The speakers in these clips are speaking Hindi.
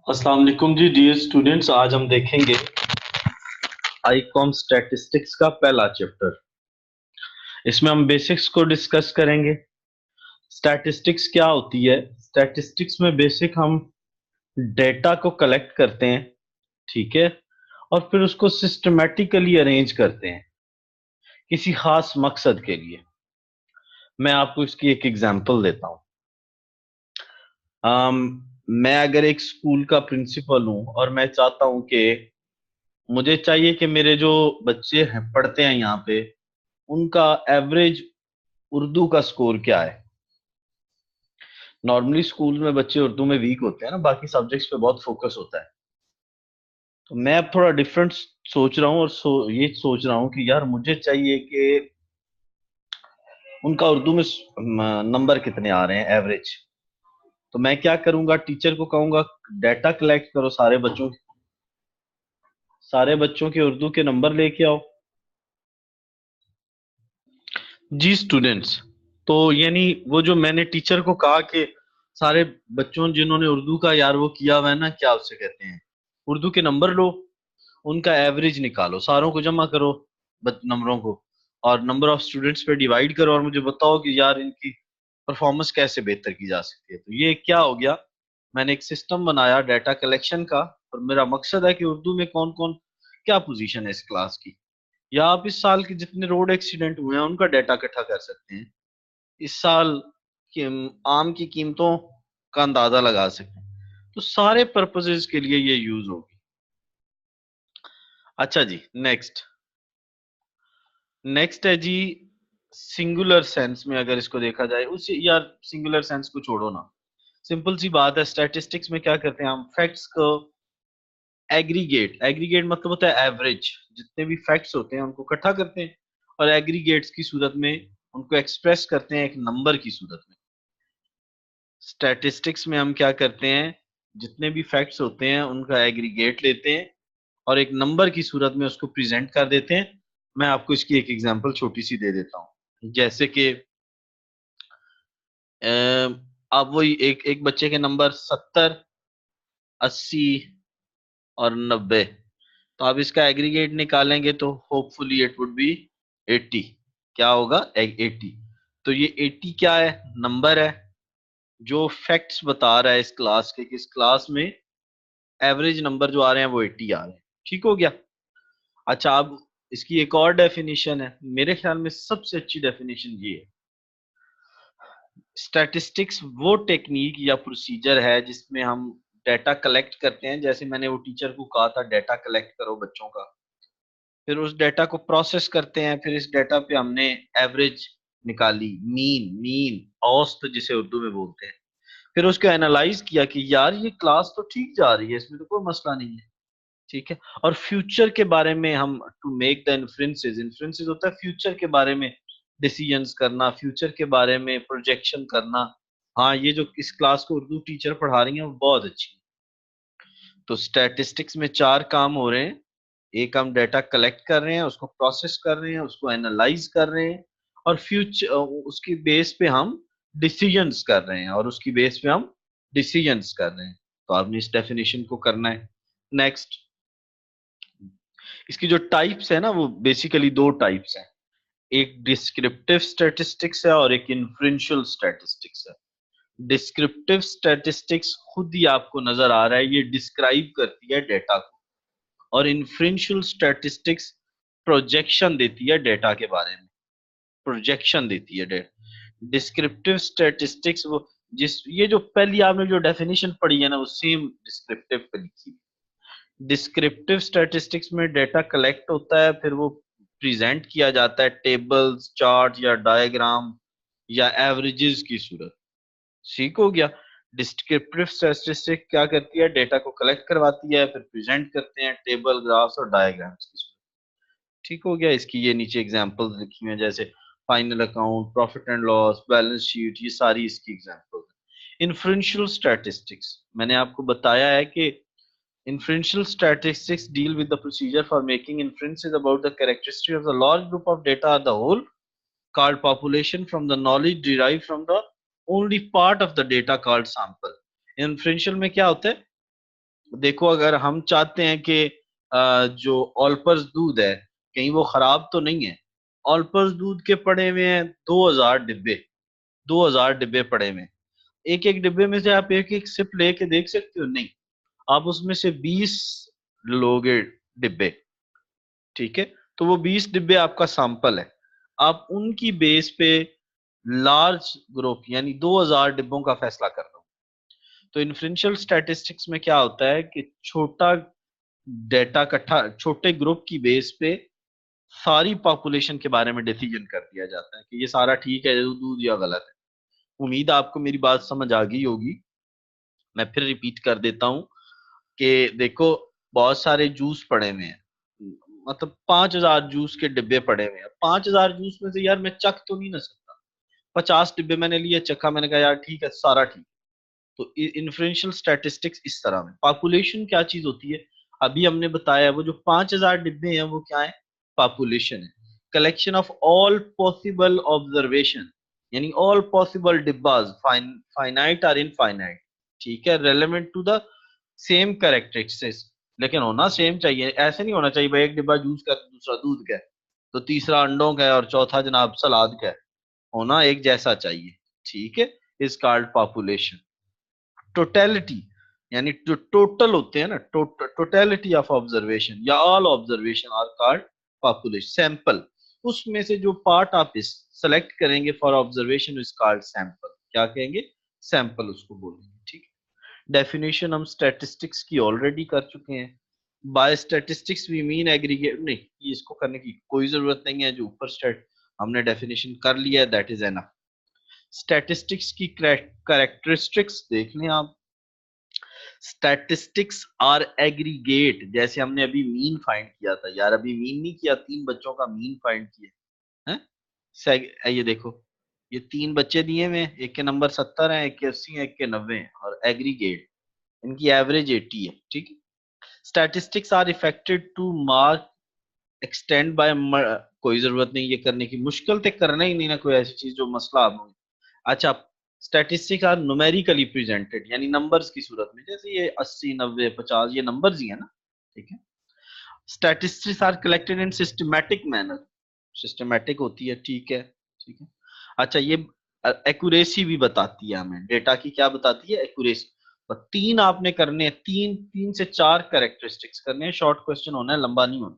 अस्सलाम वालेकुम जी डियर स्टूडेंट्स। आज हम देखेंगे आईकॉम स्टैटिस्टिक्स का पहला चैप्टर। इसमें हम बेसिक्स को डिस्कस करेंगे। स्टैटिस्टिक्स क्या होती है? स्टैटिस्टिक्स में बेसिक हम डेटा को कलेक्ट करते हैं, ठीक है, और फिर उसको सिस्टमेटिकली अरेंज करते हैं किसी खास मकसद के लिए। मैं आपको इसकी एक एग्जांपल देता हूँ। मैं अगर एक स्कूल का प्रिंसिपल हूँ और मैं चाहता हूँ कि मुझे चाहिए कि मेरे जो बच्चे हैं पढ़ते हैं यहाँ पे, उनका एवरेज उर्दू का स्कोर क्या है। नॉर्मली स्कूल में बच्चे उर्दू में वीक होते हैं ना, बाकी सब्जेक्ट्स पे बहुत फोकस होता है। तो मैं अब थोड़ा डिफरेंट सोच रहा हूँ और ये सोच रहा हूँ कि यार मुझे चाहिए कि उनका उर्दू में नंबर कितने आ रहे हैं एवरेज। तो मैं क्या करूंगा, टीचर को कहूंगा डाटा कलेक्ट करो, सारे बच्चों के उर्दू के नंबर लेके आओ। जी स्टूडेंट्स, तो यानी वो जो मैंने टीचर को कहा कि सारे बच्चों जिन्होंने उर्दू का यार वो किया हुआ है ना, क्या उसे कहते हैं, उर्दू के नंबर लो, उनका एवरेज निकालो, सारों को जमा करो नंबरों को, और नंबर ऑफ स्टूडेंट्स पे डिवाइड करो और मुझे बताओ कि यार इनकी परफॉर्मेंस कैसे बेहतर की जा सकती है। तो ये क्या हो गया, मैंने एक सिस्टम बनाया डाटा कलेक्शन का। और मेरा मकसद है कि उर्दू में कौन कौन क्या पोजीशन है इस क्लास की, या आप इस साल के जितने रोड एक्सीडेंट हुए हैं उनका डाटा इकट्ठा कर सकते हैं, इस साल की आम की कीमतों का अंदाजा लगा सकते हैं। तो सारे पर्पसेस के लिए ये यूज होगी। अच्छा जी, नेक्स्ट नेक्स्ट है जी सिंगुलर सेंस में। अगर इसको देखा जाए, उस यार सिंगुलर सेंस को छोड़ो ना, सिंपल सी बात है, स्टैटिस्टिक्स में क्या करते हैं हम, फैक्ट्स को एग्रीगेट, एग्रीगेट मतलब होता है एवरेज, जितने भी फैक्ट्स होते हैं उनको इकट्ठा करते हैं और एग्रीगेट्स की सूरत में उनको एक्सप्रेस करते हैं एक नंबर की सूरत में। स्टैटिस्टिक्स में हम क्या करते हैं, जितने भी फैक्ट्स होते हैं उनका एग्रीगेट लेते हैं और एक नंबर की सूरत में उसको प्रेजेंट कर देते हैं। मैं आपको इसकी एक एग्जांपल छोटी सी दे देता हूँ, जैसे कि अब वही एक एक बच्चे के नंबर 70, 80 और 90। तो आप इसका एग्रीगेट निकालेंगे तो होपफुली इट वुड बी 80। क्या होगा, 80। तो ये 80 क्या है, नंबर है जो फैक्ट्स बता रहा है इस क्लास के कि इस क्लास में एवरेज नंबर जो आ रहे हैं वो 80 आ रहे हैं। ठीक हो गया। अच्छा, अब इसकी एक और डेफिनेशन है, मेरे ख्याल में सबसे अच्छी डेफिनेशन ये है, स्टैटिस्टिक्स वो टेक्निक या प्रोसीजर है जिसमें हम डाटा कलेक्ट करते हैं, जैसे मैंने वो टीचर को कहा था डाटा कलेक्ट करो बच्चों का, फिर उस डाटा को प्रोसेस करते हैं, फिर इस डाटा पे हमने एवरेज निकाली, मीन मीन औसत जिसे उर्दू में बोलते हैं, फिर उसको एनालाइज किया कि यार ये क्लास तो ठीक जा रही है, इसमें तो कोई मसला नहीं है, ठीक है। और फ्यूचर के बारे में हम to make the inferences, inferences होता है फ्यूचर के बारे में डिसीजंस करना, फ्यूचर के बारे में प्रोजेक्शन करना। हाँ, ये जो इस क्लास को उर्दू टीचर पढ़ा रही हैं वो बहुत अच्छी है। तो स्टैटिस्टिक्स में चार काम हो रहे हैं, एक हम डाटा कलेक्ट कर रहे हैं, उसको प्रोसेस कर रहे हैं, उसको एनालाइज कर रहे हैं, और फ्यूचर उसकी बेस पे हम डिसीजंस कर रहे हैं, और उसकी बेस पे हम डिसीजंस कर रहे हैं। तो आपने इस डेफिनेशन को करना है। नेक्स्ट, इसकी जो टाइप्स है ना, वो बेसिकली दो टाइप्स हैं, एक डिस्क्रिप्टिव स्टैटिस्टिक्स है और एक इन्फ्रेंशियल स्टैटिस्टिक्स है। डिस्क्रिप्टिव स्टैटिस्टिक्स खुद ही आपको नजर आ रहा है, ये डिस्क्राइब करती है डेटा को, और इन्फ्रेंशियल स्टैटिस्टिक्स प्रोजेक्शन देती है डेटा के बारे में, प्रोजेक्शन देती है डेटा। डिस्क्रिप्टिव स्टैटिस्टिक्स वो जिस ये जो पहली आपने जो डेफिनेशन पढ़ी है ना, वो सेम डिस्क्रिप्टिव पे लिखी। डिस्क्रिप्टिव स्टैटिस्टिक्स में डेटा कलेक्ट होता है, फिर वो प्रेजेंट किया जाता है टेबल्स, चार्ट या डायग्राम या एवरेजेस की सूरत। ठीक हो गया। डिस्क्रिप्टिव स्टैटिस्टिक्स क्या करती है, डेटा को कलेक्ट करवाती है, फिर प्रेजेंट करते हैं टेबल, ग्राफ्स और डायग्राम्स की सूरत। ठीक हो गया। इसकी ये नीचे एग्जांपल्स लिखी हुई हैं, जैसे final account, profit and loss, balance sheet, ये सारी इसकी एग्जांपल्स हैं। इन्फ्रेंशियल स्टैटिस्टिक्स मैंने आपको बताया है कि inferential statistics deal with the procedure for making inferences about the characteristics of the large group of data or the whole called population from the knowledge derived from the only part of the data called sample। inferential में क्या होता है, देखो अगर हम चाहते हैं कि जो ऑलपर्स दूध है कहीं वो खराब तो नहीं है, ऑलपर्स दूध के पड़े हुए हैं 2000 डिब्बे, 2000 डिब्बे पड़े हुए हैं। एक एक डिब्बे में से आप एक एक सिप लेके देख सकते हो? नहीं, आप उसमें से 20 लोगे डिब्बे, ठीक है? तो वो 20 डिब्बे आपका सैंपल है। आप उनकी बेस पे लार्ज ग्रुप यानी 2000 डिब्बों का फैसला कर दो। तो इन्फ्रेंशियल स्टैटिस्टिक्स में क्या होता है कि छोटा डेटा इकट्ठा, छोटे ग्रुप की बेस पे सारी पॉपुलेशन के बारे में डिसीजन कर दिया जाता है कि ये सारा ठीक है दूध या गलत है। उम्मीद है आपको मेरी बात समझ आ गई होगी। मैं फिर रिपीट कर देता हूँ कि देखो बहुत सारे जूस पड़े हुए हैं, मतलब 5000 जूस के डिब्बे पड़े हुए हैं। 5000 जूस में से यार मैं चख तो नहीं ना सकता। 50 डिब्बे मैंने लिए, चखा, मैंने कहा यार ठीक है सारा ठीक। तो इन्फ्लुएंशियल स्टैटिस्टिक्स इस तरह में। पॉपुलेशन क्या चीज होती है? अभी हमने बताया वो जो 5000 डिब्बे हैं वो क्या है? पॉपुलेशन है। Collection of all possible observation, यानी ऑल पॉसिबल डिब्बाज, फाइनाइट और इनफाइनाइट, ठीक है, relevant to the same characteristics. लेकिन होना सेम चाहिए, ऐसे नहीं होना चाहिए भाई एक डिब्बा जूस का, दूसरा दूध का है, तो तीसरा अंडों का है और चौथा जनाब सलाद का है। होना एक जैसा चाहिए, ठीक है। Is called population. टोटेलिटी यानी जो टोटल होते हैं ना, टोटेलिटी ऑफ ऑब्जर्वेशन या all observation are called population. Sample, उसमें से जो पार्ट आप इस सेलेक्ट करेंगे for observation is called sample. क्या कहेंगे? सैंपल उसको बोलेंगे, ठीक है। डेफिनेशन हम स्टैटिस्टिक्स की ऑलरेडी कर चुके हैं। By statistics we mean aggregate, नहीं ये इसको करने की कोई जरूरत नहीं है, जो ऊपर स्टैट हमने डेफिनेशन कर लिया है दैट इज एनफ। स्टैटिस्टिक्स की कैरेक्टरिस्टिक्स देख लें आप। स्टैटिस्टिक्स आर एग्रीगेट, जैसे हमने अभी मीन फाइंड किया था यार, अभी मीन नहीं किया, 3 बच्चों का मीन फाइंड किया है। ये देखो, ये 3 बच्चे दिए हुए हैं, एक के नंबर 70 है, एक के 80 है, एक के 90 है, और एग्रीगेट इनकी एवरेज 80 है, ठीक है। Statistics are affected to mark extend by, कोई जरूरत नहीं ये करने की, मुश्किल तक करना ही नहीं ना कोई ऐसी चीज जो मसला आप। अच्छा, स्टैटिस्टिक्स आर न्यूमेरिकली प्रेजेंटेड, यानी नंबर्स की सूरत में, जैसे ये 80 90 50 ये नंबर्स ही है ना, ठीक है। Statistics are collected in systematic manner, systematic होती है, ठीक है, ठीक है। अच्छा, ये एक्यूरेसी भी बताती है हमें, डेटा की क्या बताती है? एक्यूरेसी। और 3 आपने करने हैं, 3 से 4 कैरेक्टरिस्टिक्स करने हैं, शॉर्ट क्वेश्चन होना है, लंबा नहीं होना,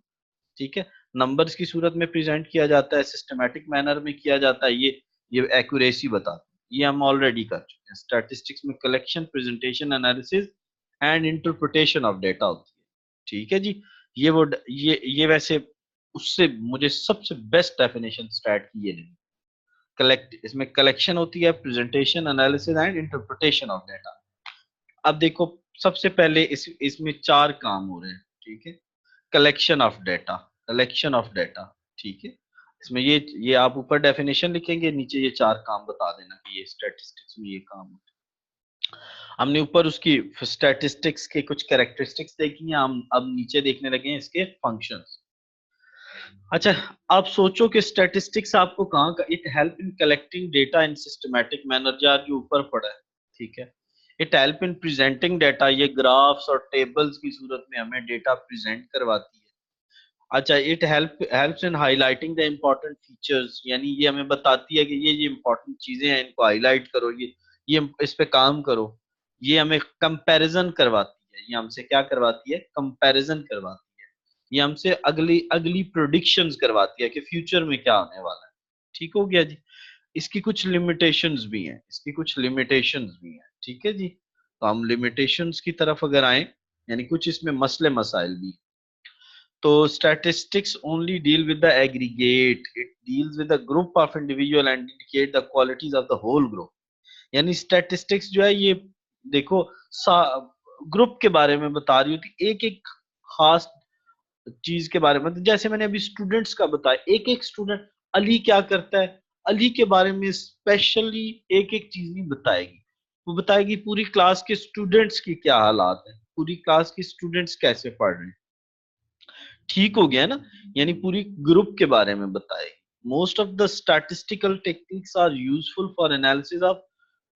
ठीक है। नंबर्स की सूरत में प्रेजेंट किया जाता है, सिस्टमैटिक मैनर में किया जाता है, ये एक्यूरेसी बताता है, ये हम ऑलरेडी कर चुके हैं। स्टैटिस्टिक्स में collection, presentation, analysis and interpretation of data होती है, ठीक है जी। ये वैसे उससे मुझे सबसे बेस्ट डेफिनेशन स्टैट की ये लगी। कलेक्ट, इसमें कलेक्शन होती है, presentation, analysis and interpretation of data. अब देखो, सबसे पहले इसमें 4 काम हो रहे हैं, ठीक है। Collection of data, collection of data, ठीक है। इसमें ये आप ऊपर डेफिनेशन लिखेंगे, नीचे ये 4 काम बता देना कि ये स्टैटिस्टिक्स में ये काम होता है। हमने ऊपर उसकी स्टैटिस्टिक्स के कुछ कैरेक्टरिस्टिक्स देखी हैं, हम अब नीचे देखने लगे हैं इसके फंक्शंस। अच्छा, आप सोचो कि स्टैटिस्टिक्स आपको कहाँ का, it help in collecting data in systematic manner, जो ऊपर पड़ा है, ठीक है। It help in presenting data, ये ग्राफ्स और टेबल्स की सूरत में हमें डेटा प्रेजेंट करवाती है। अच्छा, it helps in highlighting the important features, यानी ये हमें बताती है कि ये इम्पोर्टेंट चीजें हैं, इनको हाईलाइट करो, ये इस पे काम करो। ये हमें कंपैरिजन करवाती है, ये हमसे क्या करवाती है? कंपैरिजन करवाती है। ये हमसे अगली अगली प्रोडिक्शंस करवाती है कि फ्यूचर में क्या होने वाला है, ठीक हो गया जी। इसकी कुछ लिमिटेशंस भी हैं, इसकी कुछ लिमिटेशंस भी हैं, ठीक है जी। तो हम लिमिटेशंस की तरफ अगर आए, यानी कुछ इसमें मसले मसाइल भी। तो statistics only deal with the aggregate, it deals with the group of individual and indicate the qualities of the whole group। यानी statistics जो है ये देखो ग्रुप के बारे में बता रही होती, एक एक खास चीज के बारे में। तो जैसे मैंने अभी स्टूडेंट्स का बताया, एक एक स्टूडेंट, अली क्या करता है, अली के बारे में स्पेशली एक एक चीज नहीं बताएगी, वो बताएगी पूरी क्लास के स्टूडेंट्स की क्या हालात है, पूरी क्लास के स्टूडेंट्स कैसे पढ़ रहे हैं, ठीक हो गया ना। यानी पूरी ग्रुप के बारे में बताए। Most of the statistical techniques are useful for analysis of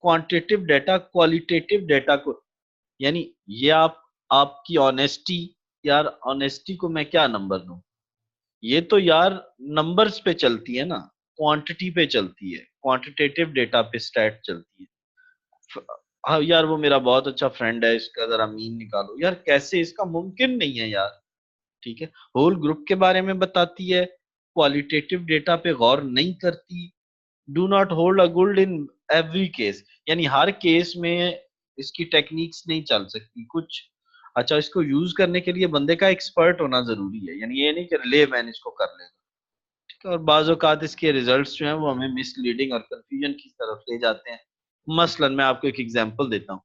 quantitative data, qualitative data को, यानी ये आप आपकी ऑनेस्टी, यार ऑनेस्टी को मैं क्या नंबर दूं? ये तो यार नंबर्स पे चलती है ना, क्वांटिटी पे चलती है, क्वांटिटेटिव डेटा पे स्टैट चलती है। हाँ यार, वो मेरा बहुत अच्छा फ्रेंड है, इसका जरा मीन निकालो यार, कैसे? इसका मुमकिन नहीं है यार। ठीक है, होल ग्रुप के बारे में बताती है, क्वालिटेटिव डेटा पे गौर नहीं करती, do not hold a good in every case, यानी हर केस में इसकी टेक्निक्स नहीं चल सकती कुछ। अच्छा, इसको यूज करने के लिए बंदे का एक्सपर्ट होना जरूरी है, यानी ये नहीं कि ले मैंने इसको कर लेगा। ठीक है, और बाज औकात इसके रिजल्ट्स जो हैं वो हमें मिसलीडिंग और कंफ्यूजन की तरफ ले जाते हैं। मसलन मैं आपको एक एग्जांपल देता हूँ।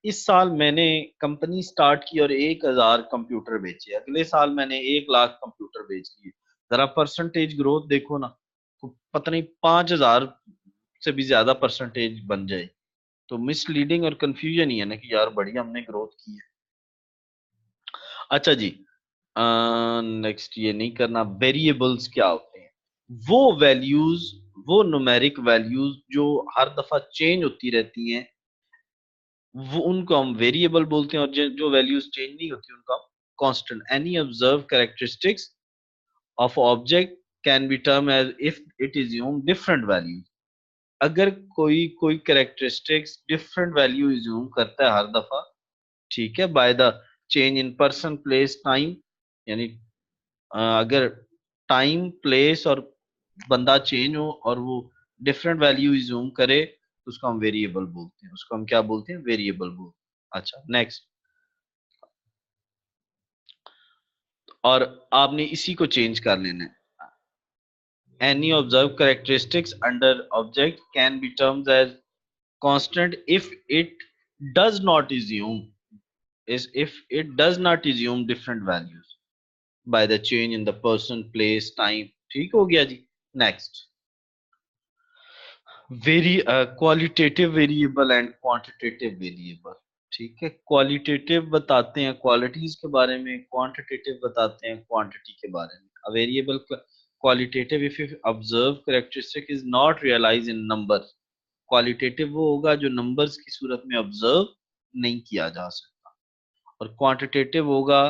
इस साल मैंने कंपनी स्टार्ट की और 1,000 कंप्यूटर बेचे, अगले साल मैंने 1 लाख कंप्यूटर बेच लिए। जरा परसेंटेज ग्रोथ देखो ना, तो पता नहीं 5,000 से भी ज्यादा परसेंटेज बन जाए। तो मिसलीडिंग और कंफ्यूजन ही है ना कि यार बढ़िया हमने ग्रोथ की है। अच्छा जी, नेक्स्ट ये नहीं करना। वेरिएबल्स क्या होते हैं? वो वैल्यूज, वो न्यूमेरिक वैल्यूज जो हर दफा चेंज होती रहती हैं, वो उनको हम वेरिएबल बोलते हैं, और जो वैल्यूज चेंज नहीं होती उनको हम constant. Any observe characteristics of object can be term as if it assume different values. अगर कोई कोई कैरेक्टरिस्टिक्स डिफरेंट वैल्यू इज्यूम करता है हर दफा, ठीक है, by the change in person place time, यानी अगर टाइम प्लेस और बंदा चेंज हो और वो डिफरेंट वैल्यू इज्यूम करे, तो उसको हम वेरिएबल बोलते हैं, उसको हम क्या बोलते हैं? वेरिएबल बोलते हैं। अच्छा नेक्स्ट, और आपने इसी को चेंज कर लेना है। Any observe characteristics under object can be termed as constant if it does not assume is if it does not assume different values by the change in the person place time। ठीक हो गया जी। Next, very qualitative variable and quantitative variable. ठीक है, क्वालिटेटिव बताते हैं क्वालिटीज के बारे में, क्वांटिटेटिव बताते हैं क्वांटिटी के बारे में। A variable qualitative if observe characteristic is not realize in number. Qualitative वो होगा जो नंबर्स की सूरत में ऑब्जर्व नहीं किया जा सकता, और क्वांटिटेटिव होगा,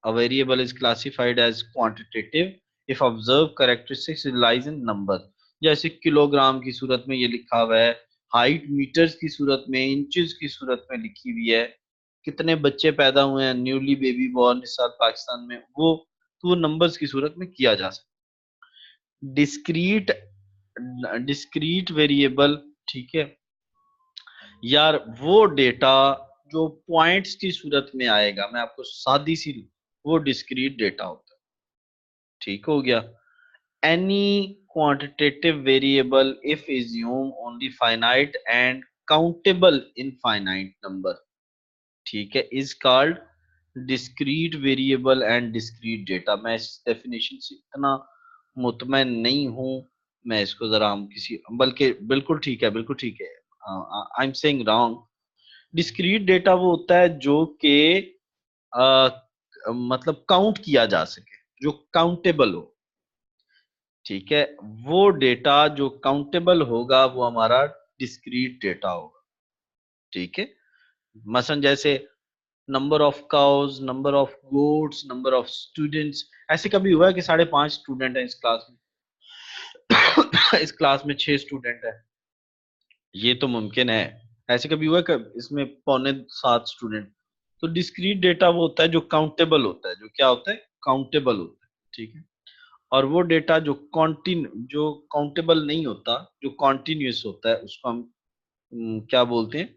a variable is classified as quantitative if observed characteristics lies in number। जैसे किलोग्राम की सूरत में ये लिखा हुआ है, हाइट मीटर्स की सूरत में, इंचेस की सूरत में लिखी हुई है, कितने बच्चे पैदा हुए हैं न्यूली बेबी बॉर्न इस साल पाकिस्तान में, वो तो वो नंबर्स की सूरत में किया जा सकता है। डिस्क्रीट, डिस्क्रीट वेरिएबल, ठीक है यार, वो डेटा जो पॉइंट्स की सूरत में आएगा, मैं आपको सादी सी, वो डिस्क्रीट डेटा होता है। ठीक हो गया। Any quantitative variable if assume only finite and countable infinite number, ठीक है, is called discrete variable and discrete data. मैं इस डेफिनेशन से इतना मुतमैन नहीं हूं, मैं इसको जरा हम किसी, बल्कि बिल्कुल ठीक है, बिल्कुल ठीक है, I am saying wrong. Discrete data वो होता है जो कि मतलब काउंट किया जा सके, जो काउंटेबल हो। ठीक है, वो डेटा जो काउंटेबल होगा वो हमारा डिस्क्रीट डेटा होगा। ठीक है, मसलन जैसे number of cows, number of goats, number of students. ऐसे कभी हुआ है कि 5.5 स्टूडेंट हैं इस क्लास में? इस क्लास में 6 स्टूडेंट है, ये तो मुमकिन है। ऐसे कभी हुआ है इसमें 6.25 स्टूडेंट? तो डिस्क्रीट डेटा वो होता है जो काउंटेबल होता है, जो क्या होता है? काउंटेबल होता है। ठीक है, और वो डेटा जो काउंटेबल नहीं होता, जो कॉन्टिन्यूस होता है, उसको हम क्या बोलते हैं?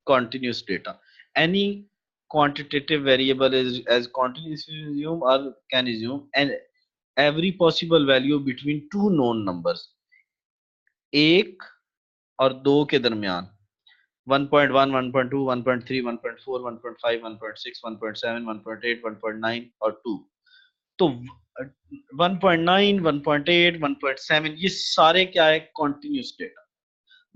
Continuous data. Any quantitative variable is as continuous assume or can assume and every possible value between two known numbers, एक और दो के दरमियान, 1.1, 1.2, 1.3, 1.4, 1.5, 1.6, 1.7, 1.8, 1.9 और 2। तो 1.9, 1.8, 1.7 ये सारे क्या है? Continuous data.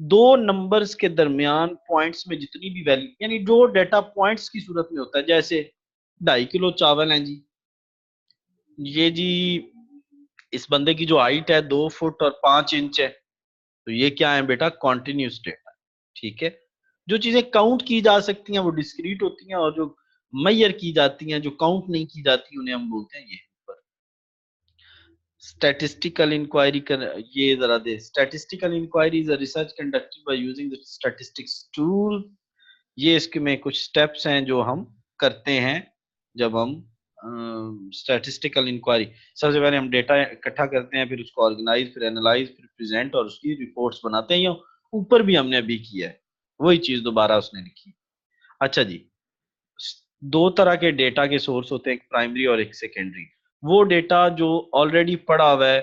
दो नंबर्स के दरमियान पॉइंट्स में जितनी भी वैल्यू, यानी जो डेटा पॉइंट्स की सूरत में होता है, जैसे 2.5 किलो चावल है जी, ये जी इस बंदे की जो हाइट है 2 फुट और 5 इंच है, तो ये क्या है बेटा? Continuous data. ठीक है, जो चीजें काउंट की जा सकती हैं वो डिस्क्रीट होती हैं, और जो मैयर की जाती हैं, जो काउंट नहीं की जाती, उन्हें हम बोलते हैं ये ऊपर। स्टैटिस्टिकल इंक्वायरी कर, ये जरा दे। Statistical inquiry is a research conducted by using the statistics tool. ये इसके में कुछ स्टेप्स हैं जो हम करते हैं जब हम स्टैटिस्टिकल इंक्वायरी। सबसे पहले हम डेटा इकट्ठा करते हैं, फिर उसको ऑर्गेनाइज, फिर एनालाइज, फिर प्रेजेंट और उसकी रिपोर्ट्स बनाते हैं। ये ऊपर भी हमने अभी किया है, वही चीज दोबारा उसने लिखी। अच्छा जी, दो तरह के डेटा के सोर्स होते हैं, एक प्राइमरी और एक सेकेंडरी। वो डेटा जो ऑलरेडी पड़ा हुआ है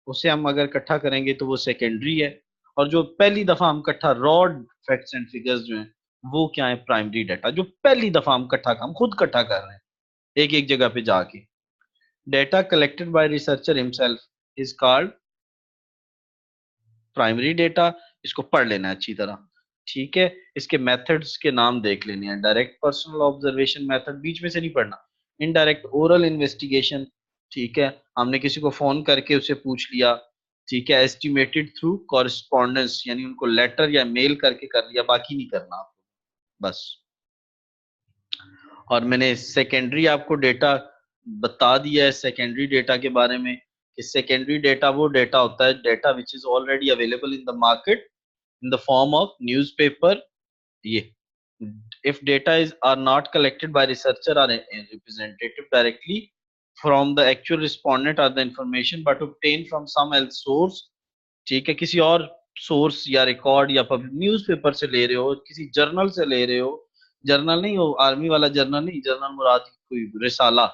उसे हम अगर इकट्ठा करेंगे तो वो सेकेंडरी है, और जो पहली दफा हम इकट्ठा रॉ फैक्ट्स एंड फिगर्स जो हैं वो क्या है, प्राइमरी डाटा, जो पहली दफा हम खुद इकट्ठा कर रहे हैं एक एक जगह पे जाके। Data collected by researcher himself is called primary data. इसको पढ़ लेना है अच्छी तरह, ठीक है। इसके मेथड्स के नाम देख लेने हैं। डायरेक्ट पर्सनल ऑब्जर्वेशन मेथड, बीच में से नहीं पढ़ना। इनडायरेक्ट ओरल इन्वेस्टिगेशन, ठीक है, हमने किसी को फोन करके उससे पूछ लिया, ठीक है। एस्टिमेटेड थ्रू कॉरेस्पॉन्डेंस, यानी उनको लेटर या मेल करके कर लिया, बाकी नहीं करना आपको बस। और मैंने सेकेंडरी आपको डेटा बता दिया है सेकेंडरी डेटा के बारे में, कि सेकेंडरी डेटा वो डेटा होता है, data which is already available in the market in the form of newspaper, ये if data is are not collected by researcher or a representative directly from the actual respondent or the information but obtained from some else source, ठीक है, किसी और सोर्स या रिकॉर्ड या पब्लिक न्यूज़पेपर से ले रहे हो, किसी जर्नल से ले रहे हो, जर्नल नहीं हो आर्मी वाला जर्नल नहीं, जर्नल मुराद कोई रिसाला,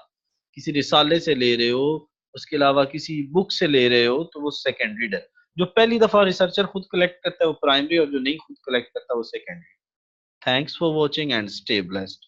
किसी रिसाले से ले रहे हो, उसके अलावा किसी बुक से ले रहे हो, तो वो सेकेंडरी है। जो पहली दफा रिसर्चर खुद कलेक्ट करता है वो प्राइमरी, और जो नहीं खुद कलेक्ट करता वो secondary. Thanks for watching and stay blessed.